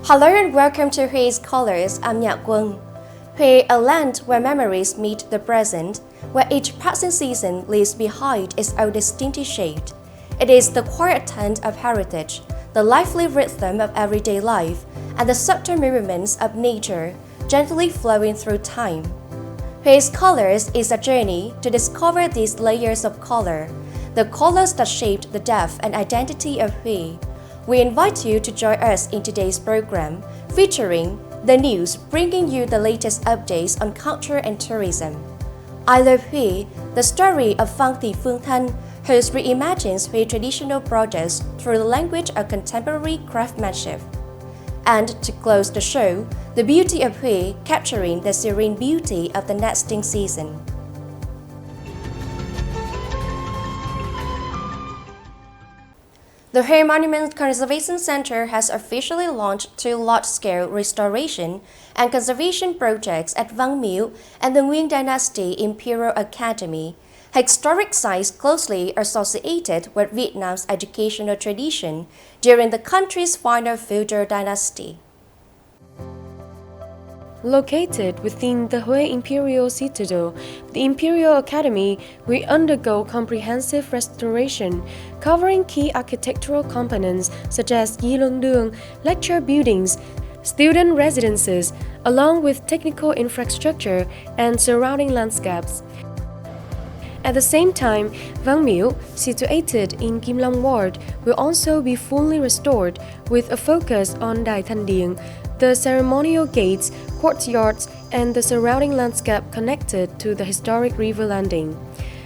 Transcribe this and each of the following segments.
Hello and welcome to Hue's Colors. I'm Nhật. Hue, a land where memories meet the present, where each passing season leaves behind its own distinctive shade. It is the quiet tone of heritage, the lively rhythm of everyday life, and the subtle movements of nature gently flowing through time. Hue's Colors is a journey to discover these layers of color, the colors that shaped the depth and identity of Hue. We invite you to join us in today's program, featuring the news bringing you the latest updates on culture and tourism. I Love Hue, the story of Phang Thị Phương Thanh, who reimagines Hue traditional projects through the language of contemporary craftsmanship. And to close the show, the beauty of Hue capturing the serene beauty of the nesting season. The Hue Monument Conservation Center has officially launched two large-scale restoration and conservation projects at Văn Miếu and the Nguyen Dynasty Imperial Academy, historic sites closely associated with Vietnam's educational tradition during the country's final feudal dynasty. Located within the Hue Imperial Citadel, the Imperial Academy will undergo comprehensive restoration, covering key architectural components such as Yi Luân Đường, lecture buildings, student residences, along with technical infrastructure and surrounding landscapes. At the same time, Văn Miếu, situated in Kim Long Ward, will also be fully restored with a focus on Đài Thanh Điền, the ceremonial gates, courtyards, and the surrounding landscape connected to the historic river landing.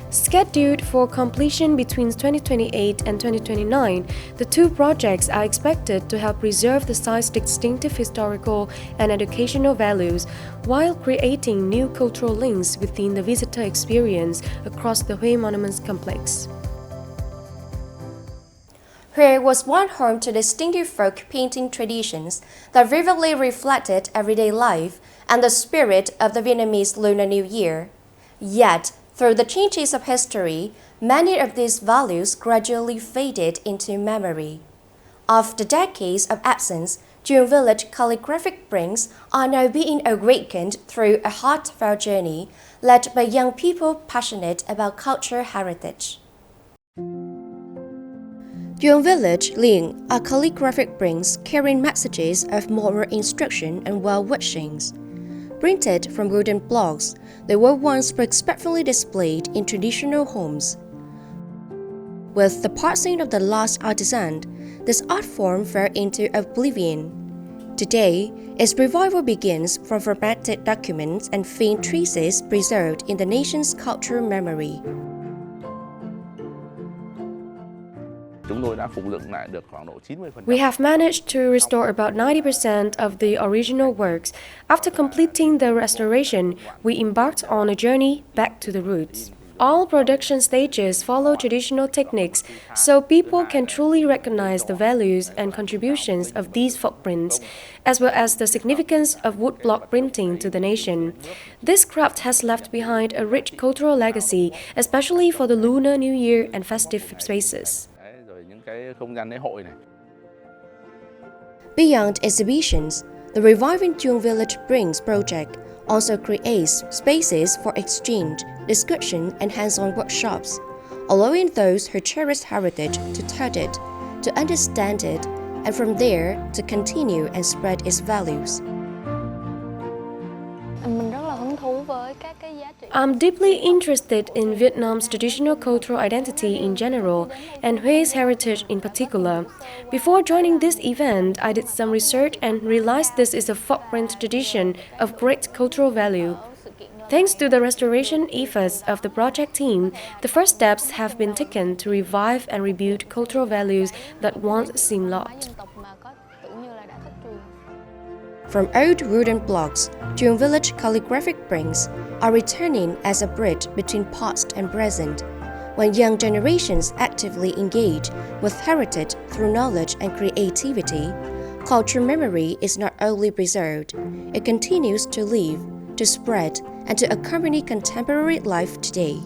Scheduled for completion between 2028 and 2029, the two projects are expected to help preserve the site's distinctive historical and educational values while creating new cultural links within the visitor experience across the Hue Monuments Complex. Hue was one home to distinctive folk painting traditions that vividly reflected everyday life and the spirit of the Vietnamese Lunar New Year. Yet, through the changes of history, many of these values gradually faded into memory. After decades of absence, Chúc village calligraphic prints are now being awakened through a heartfelt journey led by young people passionate about cultural heritage. Chúc village Liền are calligraphic prints carrying messages of moral instruction and well-wishings. Printed from wooden blocks, they were once respectfully displayed in traditional homes. With the passing of the last artisan, this art form fell into oblivion. Today, its revival begins from formatted documents and faint traces preserved in the nation's cultural memory. We have managed to restore about 90% of the original works. After completing the restoration, we embarked on a journey back to the roots. All production stages follow traditional techniques, so people can truly recognize the values and contributions of these footprints, as well as the significance of woodblock printing to the nation. This craft has left behind a rich cultural legacy, especially for the Lunar New Year and festive spaces. Beyond exhibitions, the Reviving Chúc Village Brings project also creates spaces for exchange, discussion, and hands-on workshops, allowing those who cherish heritage to touch it, to understand it, and from there to continue and spread its values. I'm deeply interested in Vietnam's traditional cultural identity in general and Hue's heritage in particular. Before joining this event, I did some research and realized this is a footprint tradition of great cultural value. Thanks to the restoration efforts of the project team, the first steps have been taken to revive and rebuild cultural values that once seemed lost. From old wooden blocks, Chúc village calligraphic prints are returning as a bridge between past and present. When young generations actively engage with heritage through knowledge and creativity, cultural memory is not only preserved, it continues to live, to spread, and to accompany contemporary life today.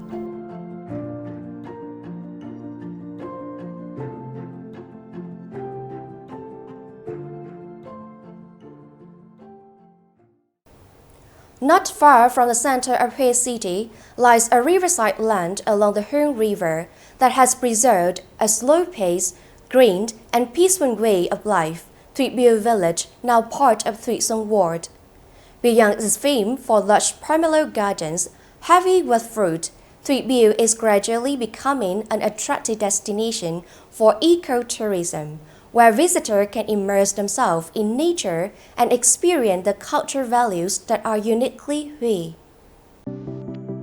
Not far from the center of Hue City lies a riverside land along the Hueng River that has preserved a slow-paced, green, and peaceful way of life. Huetv village, now part of Thuy Song ward. Beyond its fame for lush pomelo gardens, heavy with fruit, Huetv is gradually becoming an attractive destination for ecotourism, where visitors can immerse themselves in nature and experience the cultural values that are uniquely Hue.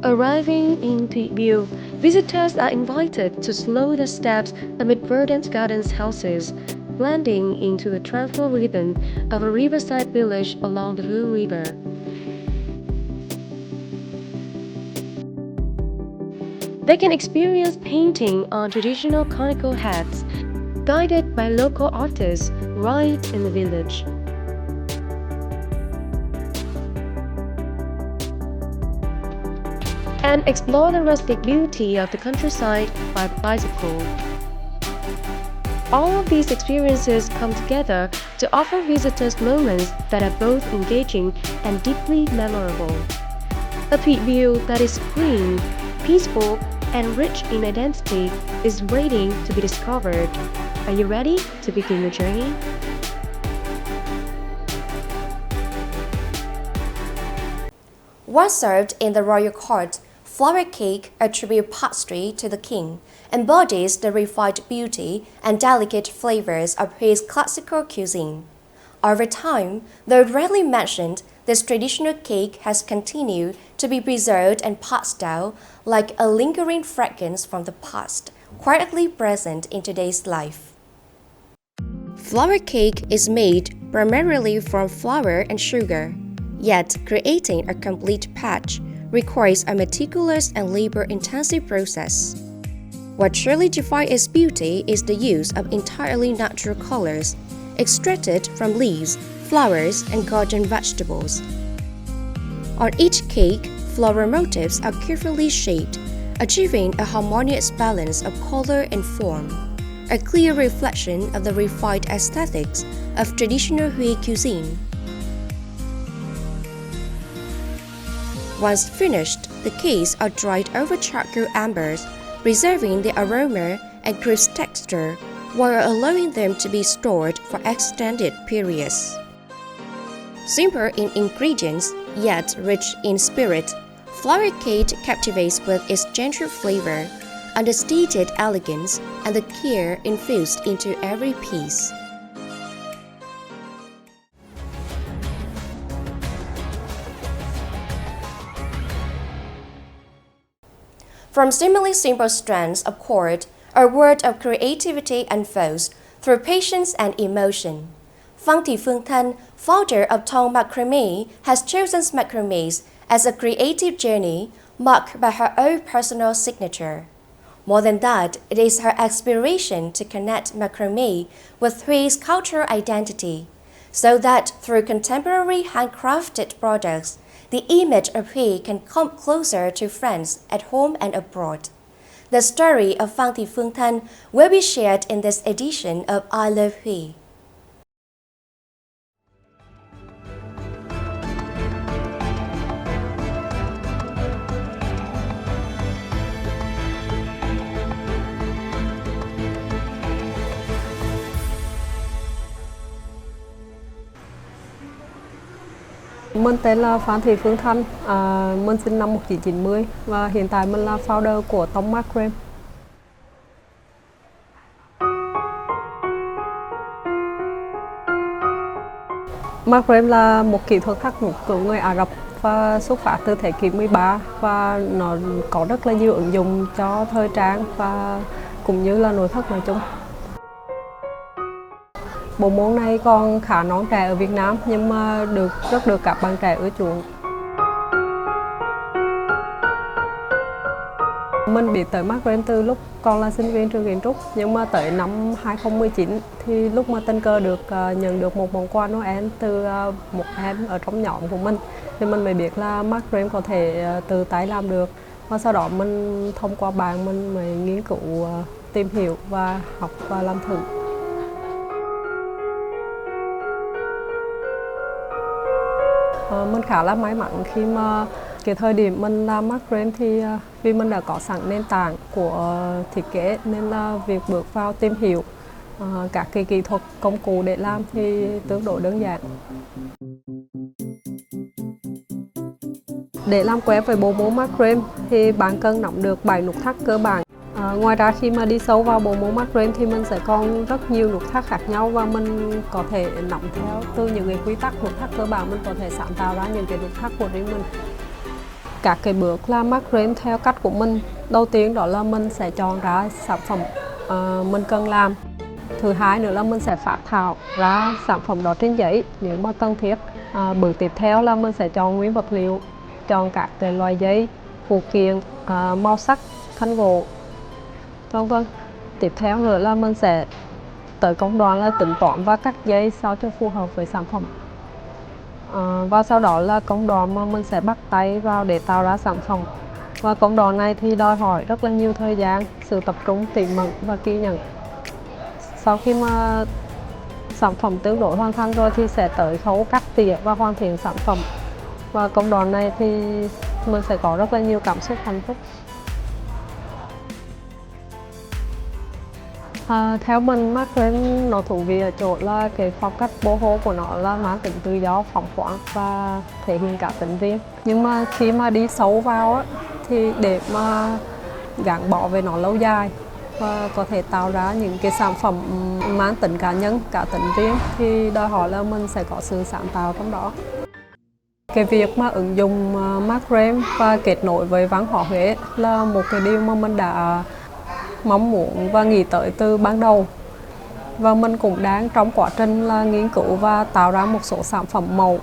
Arriving in Huetv, visitors are invited to slow their steps amid verdant gardens houses, blending into the tranquil rhythm of a riverside village along the Hueng River. They can experience painting on traditional conical hats, guided by local artists right in the village. And explore the rustic beauty of the countryside by bicycle. All of these experiences come together to offer visitors moments that are both engaging and deeply memorable. A Huetv that is green, peaceful, and rich in identity is waiting to be discovered. Are you ready to begin the journey? Once served in the royal court, flower cake, a tribute pastry to the king, embodies the refined beauty and delicate flavors of his classical cuisine. Over time, though rarely mentioned, this traditional cake has continued to be preserved and passed down like a lingering fragrance from the past, quietly present in today's life. Flour cake is made primarily from flour and sugar, yet creating a complete batch requires a meticulous and labor-intensive process. What truly defines its beauty is the use of entirely natural colors, extracted from leaves, flowers, and garden vegetables. On each cake, floral motifs are carefully shaped, achieving a harmonious balance of color and form, a clear reflection of the refined aesthetics of traditional Hue cuisine. Once finished, the cakes are dried over charcoal embers, preserving the aroma and crisp texture while allowing them to be stored for extended periods. Simple in ingredients, yet rich in spirit, flour cake captivates with its gentle flavor, understated elegance, and the care infused into every piece. From seemingly simple strands of cord, a world of creativity unfolds through patience and emotion. Phan Thị Phương Thanh, founder of Tong Macrame, has chosen macrames as a creative journey marked by her own personal signature. More than that, it is her aspiration to connect macrame with Hue's cultural identity, so that through contemporary handcrafted products, the image of Hue can come closer to friends at home and abroad. The story of Phan Thị Phương Thanh will be shared in this edition of I Love Hue. Mình tên là Phan Thị Phương Thanh, mình sinh năm 1990 và hiện tại mình là founder của Tong Macrame. Macrame là một kỹ thuật thắt nút của người Ả Rập và xuất phát từ thế kỷ 13 và nó có rất là nhiều ứng dụng cho thời trang và cũng như là nội thất nói chung. Bộ môn này còn khá non trẻ ở Việt Nam nhưng mà rất được các bạn trẻ ưa chuộng. Mình biết tới Macrame từ lúc còn là sinh viên trường kiến trúc, nhưng mà tới năm 2019 thì lúc mà tình cờ nhận được một món quà Noel từ một em ở trong nhóm của mình thì mình mới biết là Macrame có thể tự tay làm được, và sau đó mình thông qua bạn mình mới nghiên cứu, tìm hiểu và học và làm thử. Mình khá là may mắn khi mà cái thời điểm mình làm marketing thì vì mình đã có sẵn nền tảng của thiết kế nên là việc bước vào tìm hiểu các cái kỹ thuật công cụ để làm thì tương đối đơn giản. Để làm quen với bộ môn marketing thì bạn cần nắm được 7 nút thắt cơ bản. Ngoài ra khi mà đi sâu vào bộ môn marketing thì mình sẽ còn rất nhiều nút thắt khác nhau và mình có thể nắm theo từ những cái quy tắc nút thắt cơ bản, mình có thể sáng tạo ra những cái nút thắt của riêng mình. Các cái bước làm marketing theo cách của mình, đầu tiên đó là mình sẽ chọn ra sản phẩm mình cần làm. Thứ hai nữa là mình sẽ phác thảo ra sản phẩm đó trên giấy nếu mà cần thiết. Bước tiếp theo là mình sẽ chọn nguyên vật liệu, chọn các cái loại giấy, phụ kiện, màu sắc, khăn gỗ, vân vân. Tiếp theo nữa là mình sẽ tới công đoạn là tính toán và cắt giấy sao cho phù hợp với sản phẩm. Và sau đó là công đoạn mà mình sẽ bắt tay vào để tạo ra sản phẩm. Và công đoạn này thì đòi hỏi rất là nhiều thời gian, sự tập trung tỉ mẩn và kiên nhẫn. Sau khi mà sản phẩm tương đối hoàn thành rồi thì sẽ tới khâu cắt tỉa và hoàn thiện sản phẩm. Và công đoạn này thì mình sẽ có rất là nhiều cảm xúc hạnh phúc. Theo mình, marketing nó thú vị ở chỗ là cái phong cách boho của nó là mang tính tự do, phóng khoáng và thể hiện cả tính riêng. Nhưng mà khi mà đi sâu vào á, thì để mà gắn bó với nó lâu dài và có thể tạo ra những cái sản phẩm mang tính cá nhân, cả tính riêng thì đòi hỏi là mình sẽ có sự sáng tạo trong đó. Cái việc mà ứng dụng marketing và kết nối với văn hóa Huế là một cái điều mà mình đã mong muốn và nghĩ tới từ ban đầu. Và mình cũng đang trong quá trình là nghiên cứu và tạo ra một số sản phẩm mẫu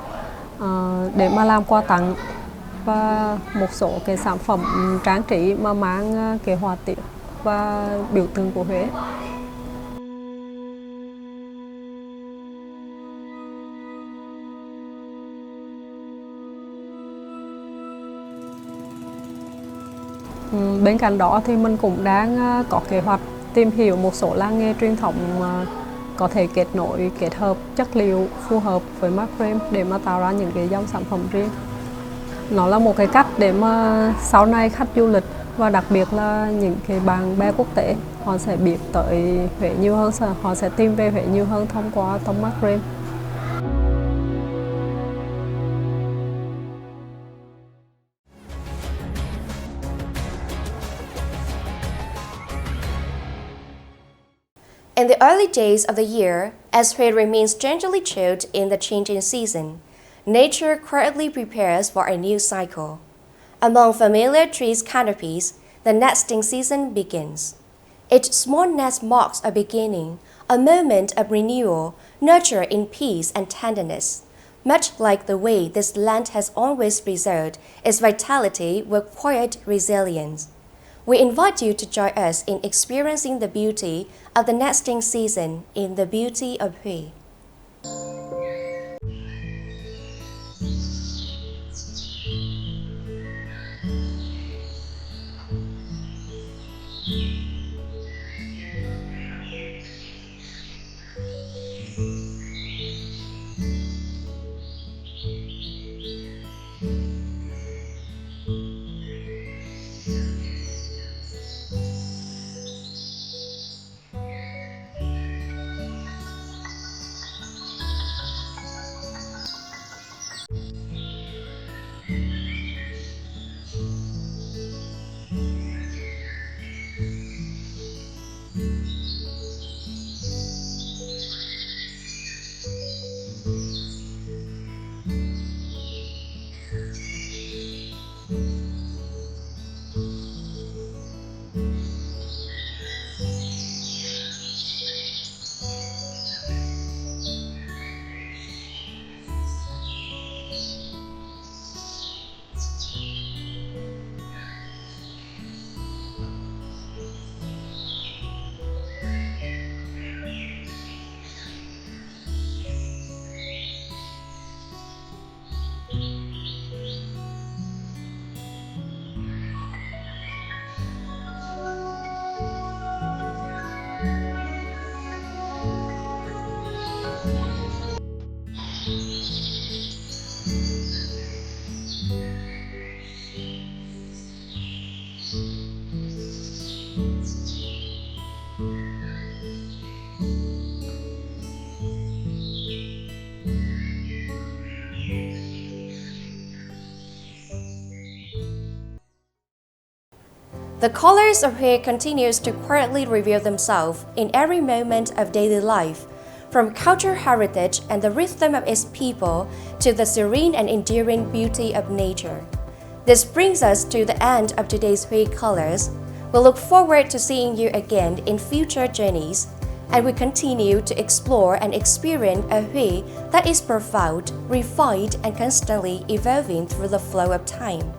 để mà làm quà tặng và một số cái sản phẩm trang trí mà mang cái họa tiết và biểu tượng của Huế. Bên cạnh đó thì mình cũng đang có kế hoạch tìm hiểu một số làng nghề truyền thống có thể kết nối, kết hợp chất liệu phù hợp với marketing để mà tạo ra những cái dòng sản phẩm riêng. Nó là một cái cách để mà sau này khách du lịch và đặc biệt là những cái bạn bè quốc tế họ sẽ biết tới Huế nhiều hơn, họ sẽ tìm về Huế nhiều hơn thông qua tấm marketing. In the early days of the year, as Huế remains strangely chilled in the changing season, nature quietly prepares for a new cycle. Among familiar trees' canopies, the nesting season begins. Each small nest marks a beginning, a moment of renewal, nurtured in peace and tenderness, much like the way this land has always preserved its vitality with quiet resilience. We invite you to join us in experiencing the beauty of the nesting season in the beauty of Huế. The colors of Hue continues to quietly reveal themselves in every moment of daily life, from cultural heritage and the rhythm of its people to the serene and enduring beauty of nature. This brings us to the end of today's Hue colors. We look forward to seeing you again in future journeys, and we continue to explore and experience a Hue that is profound, refined, and constantly evolving through the flow of time.